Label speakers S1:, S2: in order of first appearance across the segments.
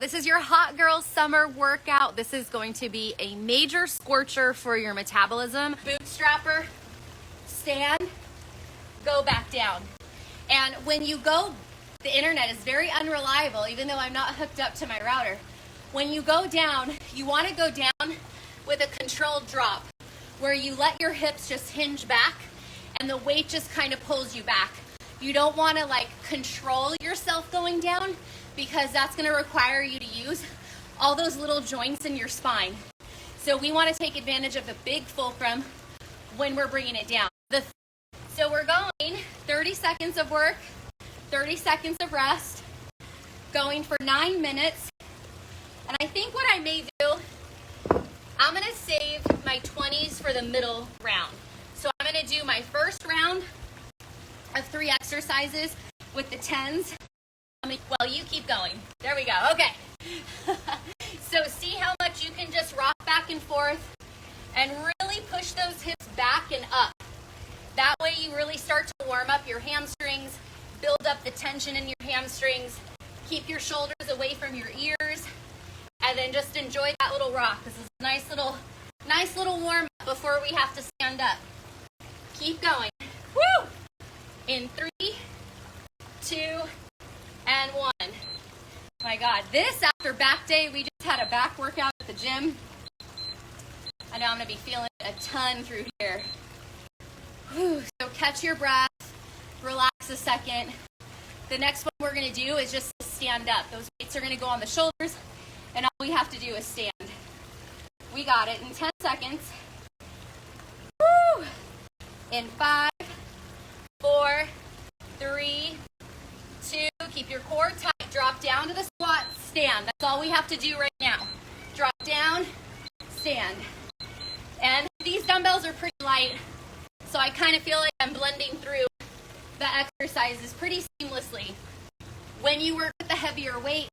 S1: This is your hot girl summer workout. This is going to be a major scorcher for your metabolism. Bootstrapper, stand, go back down. And when you go, the internet is very unreliable, even though I'm not hooked up to my router. When you go down, you want to go down with a controlled drop, where you let your hips just hinge back and the weight just kind of pulls you back. You don't want to like control yourself going down, because that's going to require you to use all those little joints in your spine. So we want to take advantage of the big fulcrum when we're bringing it down. So we're going 30 seconds of work, 30 seconds of rest, going for 9 minutes. And I think what I may do, I'm going to save my 20s for the middle round. So I'm going to do my first round of 3 exercises with the 10s. Well, you keep going. There we go. Okay. So see how much you can just rock back and forth and really push those hips back and up. That way you really start to warm up your hamstrings, build up the tension in your hamstrings, keep your shoulders away from your ears, and then just enjoy that little rock. This is a nice little warm up before we have to stand up. Keep going. Woo! In 3, 2, and 1. My God, this after back day, we just had a back workout at the gym. I know I'm gonna be feeling a ton through here. Whew. So catch your breath, relax a second. The next one we're gonna do is just stand up. Those weights are gonna go on the shoulders, and all we have to do is stand. We got it in 10 seconds. Woo! In 5, 4, 3, 2, keep your core tight. Drop down to the squat, stand. That's all we have to do right now. Drop down, stand. And these dumbbells are pretty light, so I kind of feel like I'm blending through the exercises pretty seamlessly. When you work with the heavier weight,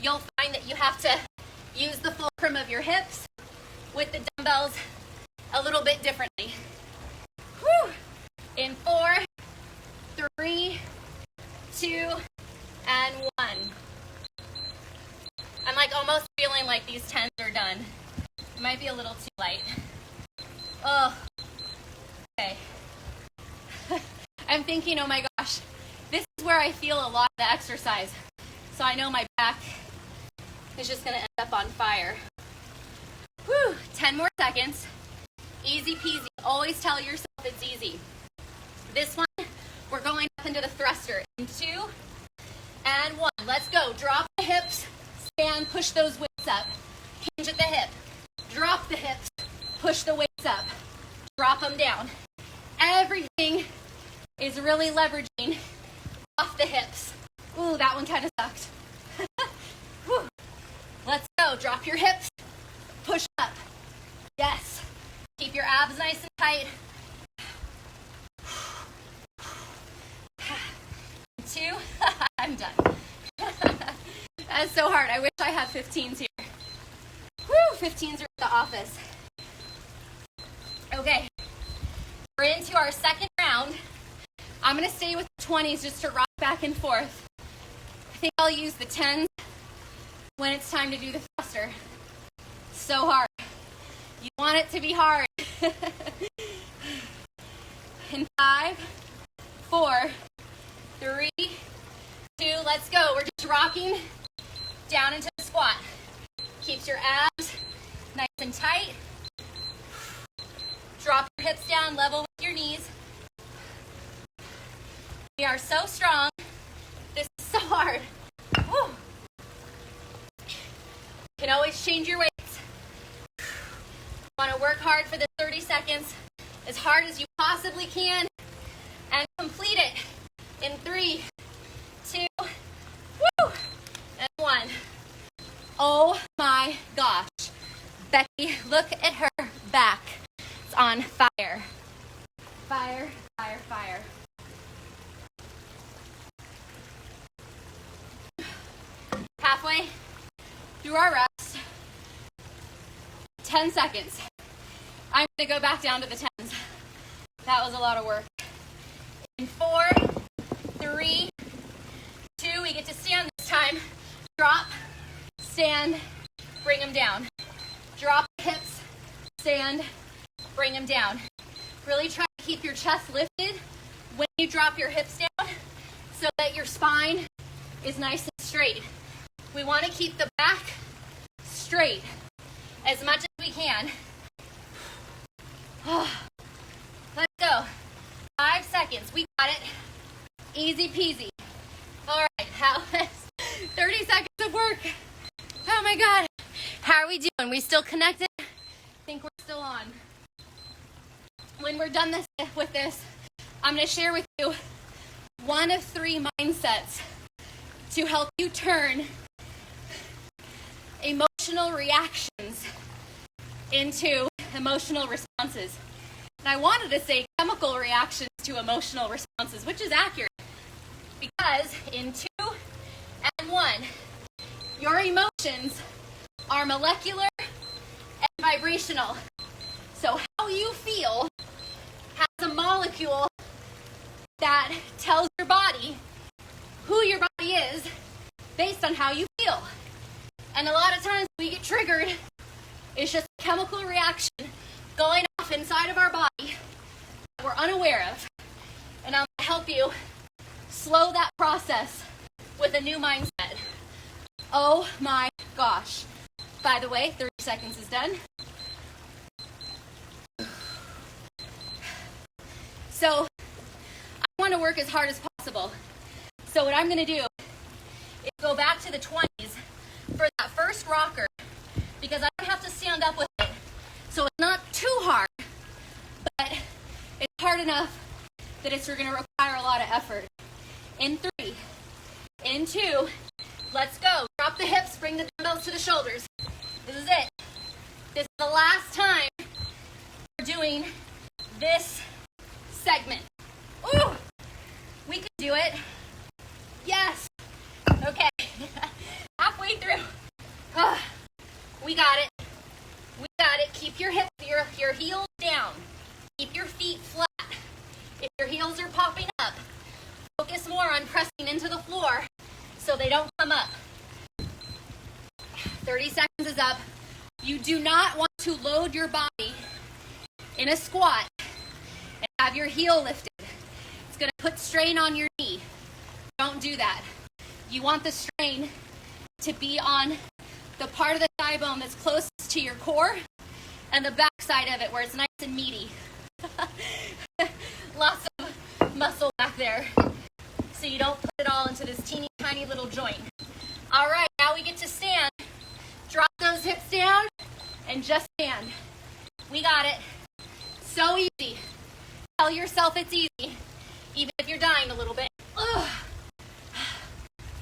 S1: you'll find that you have to use the fulcrum of your hips with the dumbbells a little bit differently. Whew. In 4, 3, 2, and 1. I'm like almost feeling like these 10s are done. It might be a little too light. Oh, okay. I'm thinking, oh my gosh, this is where I feel a lot of the exercise. So I know my back is just gonna end up on fire. Whew, 10 more seconds. Easy peasy. Always tell yourself it's easy. This one, we're going up into the thruster. In 2, and 1. Let's go. Drop the hips, stand, push those weights up. Hinge at the hip. Drop the hips, push the weights up. Drop them down. Everything is really leveraging off the hips. Ooh, that one kind of sucked. Let's go. Drop your hips, push up. Yes. Keep your abs nice and tight. 2. I'm done. That's so hard. I wish I had 15s here. Woo, 15s are at the office. Okay, we're into our second round. I'm going to stay with the 20s just to rock back and forth. I think I'll use the 10s when it's time to do the thruster. So hard. You want it to be hard. In 5, 4, 3, 2, let's go. We're just rocking down into the squat. Keeps your abs nice and tight. Drop your hips down, level with your knees. We are so strong. This is so hard. Woo. You can always change your weights. You want to work hard for the 30 seconds, as hard as you possibly can, and complete it in 3, 2, woo, and 1. Oh my gosh. Becky, look at her back. It's on fire. Fire, fire, fire. Halfway through our rest. 10 seconds. I'm going to go back down to the 10s. That was a lot of work. In 4, 3, 2, we get to stand this time. Drop, stand, bring them down. Drop the hips, stand, bring them down. Really try to keep your chest lifted when you drop your hips down so that your spine is nice and straight. We want to keep the back straight as much as we can. Let's go. 5 seconds. We got it. Easy peasy. All right. How 30 seconds of work. Oh my God. How are we doing? We still connected? I think we're still on. When we're done with this, I'm going to share with you one of 3 mindsets to help you turn emotional reactions into emotional responses. And I wanted to say chemical reactions to emotional responses, which is accurate, because in 2 and 1, your emotions are molecular and vibrational. So how you feel has a molecule that tells your body who your body is based on how you feel. And a lot of times we get triggered, it's just a chemical reaction going off inside of our body that we're unaware of. And I'm going to help you slow that process with a new mindset. Oh my gosh. By the way, 30 seconds is done. So I want to work as hard as possible. So what I'm going to do is go back to the 20s for that first rocker, because I don't have to stand up with it. So it's not too hard, but it's hard enough that it's going to require a lot of effort. In 3, in 2, let's go. Drop the hips, bring the dumbbells to the shoulders. This is it. This is the last time we're doing this segment. Ooh, we can do it. Yes. Okay. Halfway through. We got it. We got it. Keep your hips, your heels down. Keep your feet flat. If your heels are popping up, focus more on pressing into the floor so they don't come up. 30 seconds is up. You do not want to load your body in a squat and have your heel lifted. It's going to put strain on your knee. Don't do that. You want the strain to be on the part of the thigh bone that's closest to your core and the back side of it where it's nice and meaty. Lots of muscle back there so you don't put it all into this teeny tiny little joint. All right, now we get to stand. Drop those hips down and just stand. We got it. So easy. Tell yourself it's easy, even if you're dying a little bit. Ugh.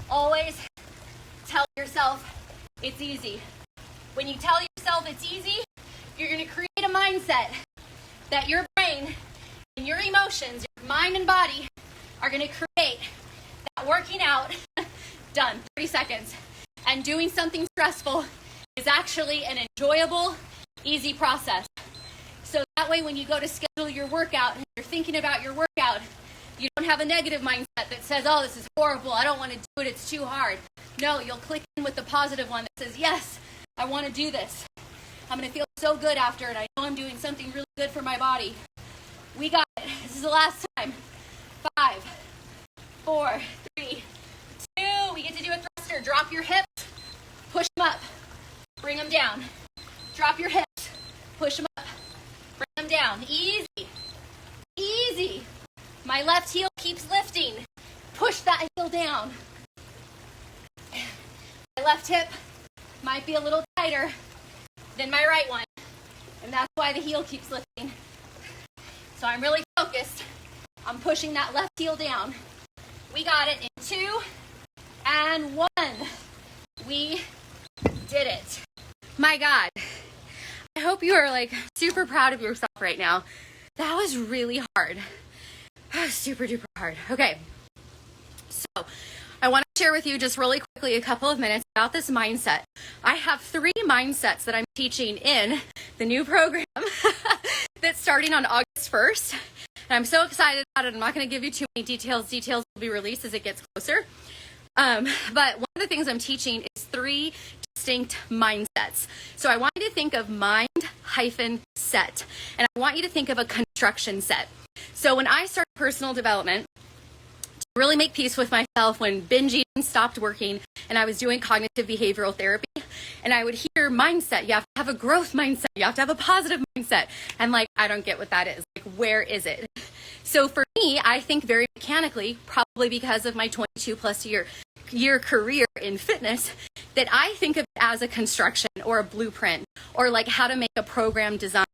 S1: Always tell yourself it's easy. When you tell yourself it's easy, you're going to create a mindset that your brain and your emotions, your mind and body, are going to create that working out, done, 30 seconds. And doing something stressful is actually an enjoyable, easy process. So that way when you go to schedule your workout and you're thinking about your workout, you don't have a negative mindset that says, oh, this is horrible, I don't want to do it, it's too hard. No, you'll click in with the positive one that says, yes, I want to do this. I'm going to feel so good after it. I know I'm doing something really good for my body. We got it. This is the last time. 5, 4, 3, 2. We get to do a thruster. Drop your hips, push them up, bring them down. Drop your hips, push them up, bring them down. Easy. Easy. My left heel keeps lifting. Push that heel down. My left hip might be a little tighter than my right one, and that's why the heel keeps lifting. So I'm really focused on pushing that left heel down. We got it in 2 and 1. We did it. My God. I hope you are like super proud of yourself right now. That was really hard. Super duper hard. Okay. So I want to share with you just really quickly a couple of minutes about this mindset. I have 3 mindsets that I'm teaching in the new program that's starting on August 1st. And I'm so excited about it. I'm not going to give you too many details. Details will be released as it gets closer. But one of the things I'm teaching is 3 just distinct mindsets. So I want you to think of mind-set, and I want you to think of a construction set. So when I started personal development, to really make peace with myself when binge eating stopped working and I was doing cognitive behavioral therapy, and I would hear mindset, you have to have a growth mindset, you have to have a positive mindset. I'm like, I don't get what that is. Like, where is it? So for me, I think very mechanically, probably because of my 22+ year career in fitness, that I think of it as a construction or a blueprint or like how to make a program design.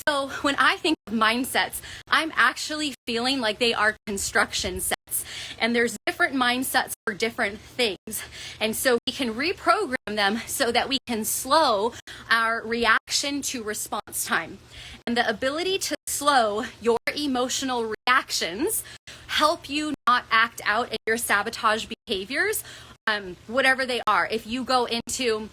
S1: So when I think of mindsets, I'm actually feeling like they are construction sets, and there's different mindsets for different things. And so we can reprogram them so that we can slow our reaction to response time. And the ability to slow your emotional reactions help you not act out in your sabotage behaviors, whatever they are. If you go into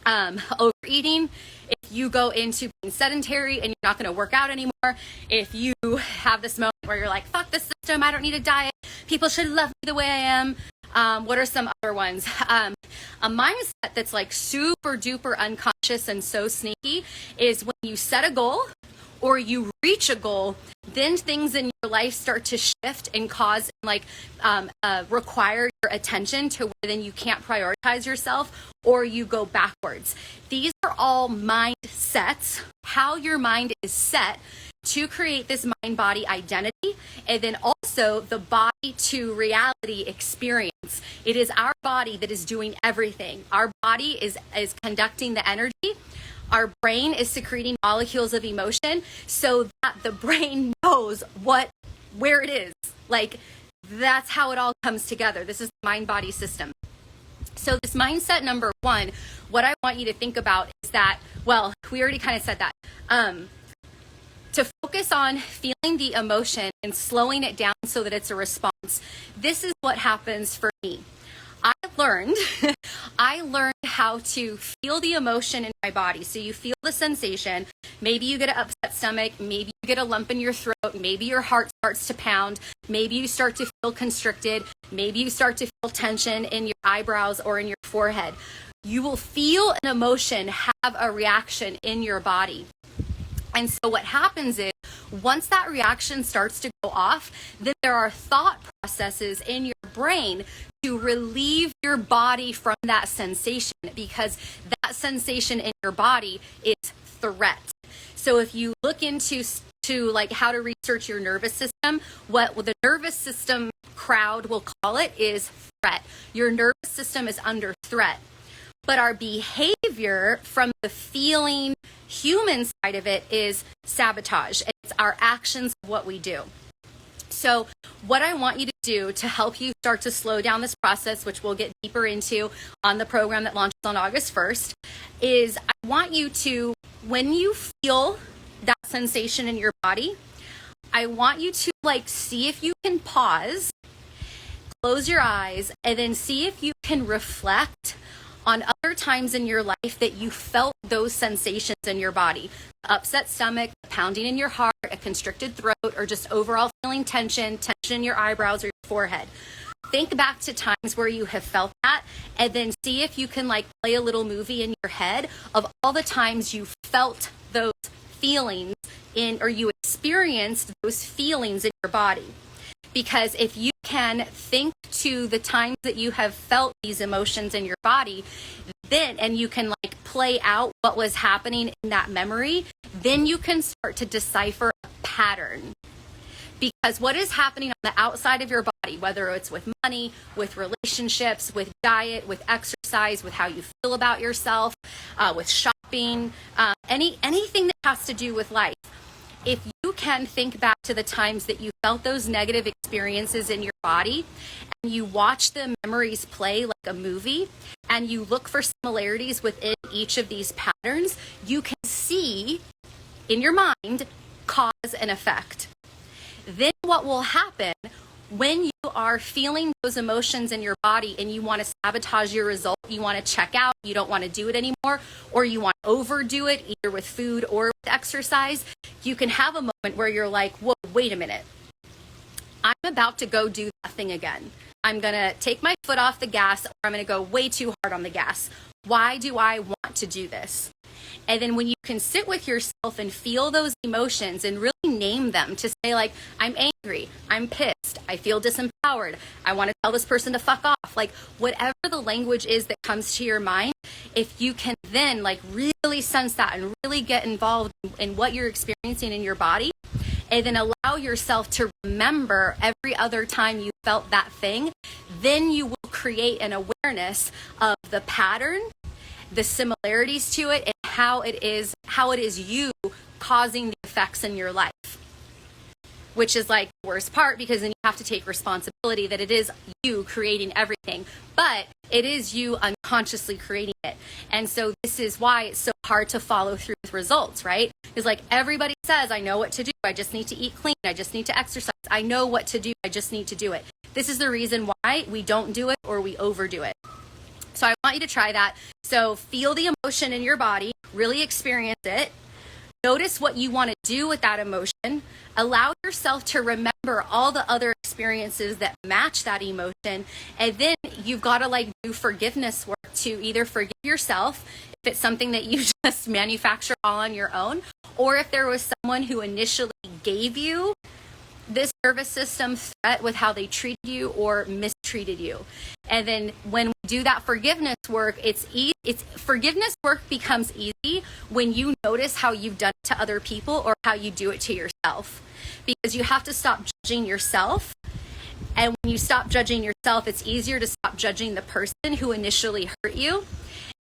S1: overeating, if you go into being sedentary and you're not going to work out anymore, if you have this moment where you're like, fuck the system, I don't need a diet, people should love me the way I am. What are some other ones? A mindset that's like super duper unconscious and so sneaky is when you set a goal or you reach a goal, then things in your life start to shift and cause require your attention to where then you can't prioritize yourself or you go backwards. These are all mindsets, how your mind is set to create this mind-body identity, and then also the body to reality experience. It is our body that is doing everything. Our body is conducting the energy. Our brain is secreting molecules of emotion so that the brain knows where it is. Like, that's how it all comes together. This is the mind-body system. So this mindset number one, what I want you to think about is that, well, we already kind of said that. To focus on feeling the emotion and slowing it down so that it's a response. This is what happens for me. I learned how to feel the emotion in my body. So you feel the sensation. Maybe you get an upset stomach. Maybe you get a lump in your throat. Maybe your heart starts to pound. Maybe you start to feel constricted. Maybe you start to feel tension in your eyebrows or in your forehead. You will feel an emotion have a reaction in your body. And so what happens is, once that reaction starts to go off, then there are thought processes in your brain to relieve your body from that sensation, because that sensation in your body is threat. So if you look into like how to research your nervous system, what the nervous system crowd will call it is threat. Your nervous system is under threat. But our behavior from the feeling human side of it is sabotage. It's our actions of what we do. So what I want you to do to help you start to slow down this process, which we'll get deeper into on the program that launches on August 1st, is I want you to, when you feel that sensation in your body, I want you to see if you can pause, close your eyes, and then see if you can reflect on other times in your life that you felt those sensations in your body. Upset stomach, pounding in your heart, a constricted throat, or just overall feeling tension in your eyebrows or your forehead. Think back to times where you have felt that, and then see if you can play a little movie in your head of all the times you felt those feelings or you experienced those feelings in your body. Because if you can think to the times that you have felt these emotions in your body, then, and you can play out what was happening in that memory, then you can start to decipher a pattern. Because what is happening on the outside of your body, whether it's with money, with relationships, with diet, with exercise, with how you feel about yourself, with shopping, anything that has to do with life, if you can think back to the times that you felt those negative experiences in your body, and you watch the memories play like a movie, and you look for similarities within each of these patterns, you can see in your mind cause and effect. Then what will happen when you are feeling those emotions in your body and you want to sabotage your result, you want to check out, you don't want to do it anymore, or you want to overdo it either with food or with exercise, you can have a moment where you're like, whoa, wait a minute. I'm about to go do that thing again. I'm going to take my foot off the gas, or I'm going to go way too hard on the gas. Why do I want to do this? And then when you can sit with yourself and feel those emotions and really name them, to say like, I'm angry, I'm pissed, I feel disempowered, I want to tell this person to fuck off, like whatever the language is that comes to your mind, if you can then like really sense that and really get involved in what you're experiencing in your body, and then allow yourself to remember every other time you felt that thing, then you will create an awareness of the pattern, the similarities to it, and how it is you causing the effects in your life, which is like the worst part, because then you have to take responsibility that it is you creating everything, but it is you unconsciously creating it. And so this is why it's so hard to follow through with results, right? Because like everybody says, I know what to do, I just need to eat clean, I just need to exercise, I know what to do, I just need to do it. This is the reason why we don't do it or we overdo it. So I want you to try that. So feel the emotion in your body, really experience it. Notice what you want to do with that emotion. Allow yourself to remember all the other experiences that match that emotion. And then you've got to like do forgiveness work to either forgive yourself if it's something that you just manufacture all on your own, or if there was someone who initially gave you this nervous system threat with how they treated you or mistreated you. And then when we do that forgiveness work, forgiveness work becomes easy when you notice how you've done it to other people or how you do it to yourself, because you have to stop judging yourself. And when you stop judging yourself, it's easier to stop judging the person who initially hurt you.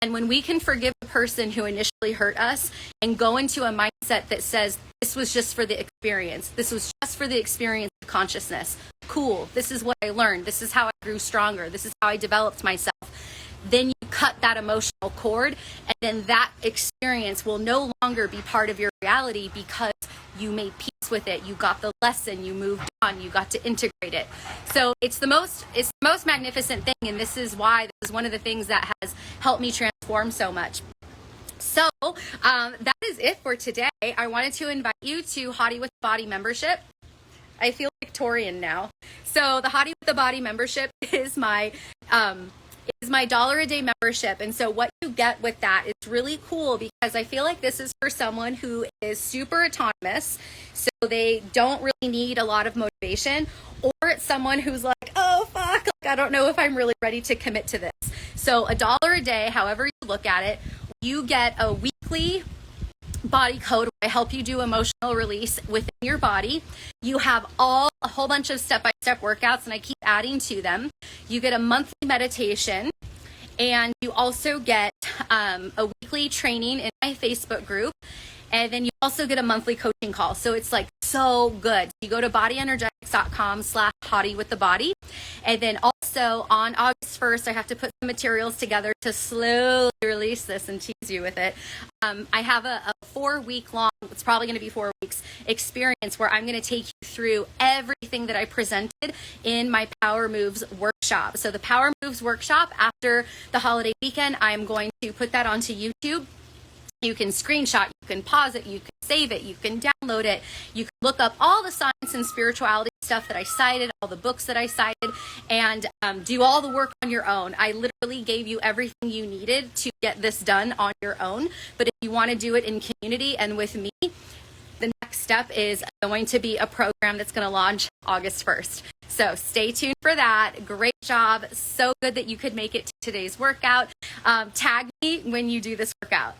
S1: And when we can forgive the person who initially hurt us and go into a mindset that says, this was just for the experience. This was just for the experience of consciousness. Cool. This is what I learned. This is how I grew stronger. This is how I developed myself. Then you cut that emotional cord, and then that experience will no longer be part of your reality because you made peace with it. You got the lesson. You moved on. You got to integrate it. So it's the most magnificent thing, and this is why this is one of the things that has helped me transform so much. So that is it for today. I wanted to invite you to Hottie with the Body membership. I feel Victorian now. So the Hottie with the Body membership is my $1 a day membership. And so what you get with that is really cool, because I feel like this is for someone who is super autonomous, so they don't really need a lot of motivation, or it's someone who's like, oh fuck, like, I don't know if I'm really ready to commit to this. So $1 a day, however you look at it, you get a weekly body code where I help you do emotional release within your body. You have a whole bunch of step-by-step workouts, and I keep adding to them. You get a monthly meditation, and you also get a weekly training in my Facebook group, and then you also get a monthly coaching call. So it's like so good. You go to bodyenergetics.com/Hottie with the Body, and then also on August 1st, I have to put some materials together to slowly release this and tease you with it. I have a 4-week long, it's probably going to be 4 weeks, experience where I'm going to take you through everything that I presented in my Power Moves workshop. So the Power Moves workshop, after the holiday weekend, I'm going to put that onto YouTube. You can screenshot, you can pause it, you can save it, you can download it, you can look up all the science and spirituality stuff that I cited, all the books that I cited, and do all the work on your own. I literally gave you everything you needed to get this done on your own. But if you want to do it in community and with me, the next step is going to be a program that's going to launch August 1st. So stay tuned for that. Great job. So good that you could make it to today's workout. Tag me when you do this workout.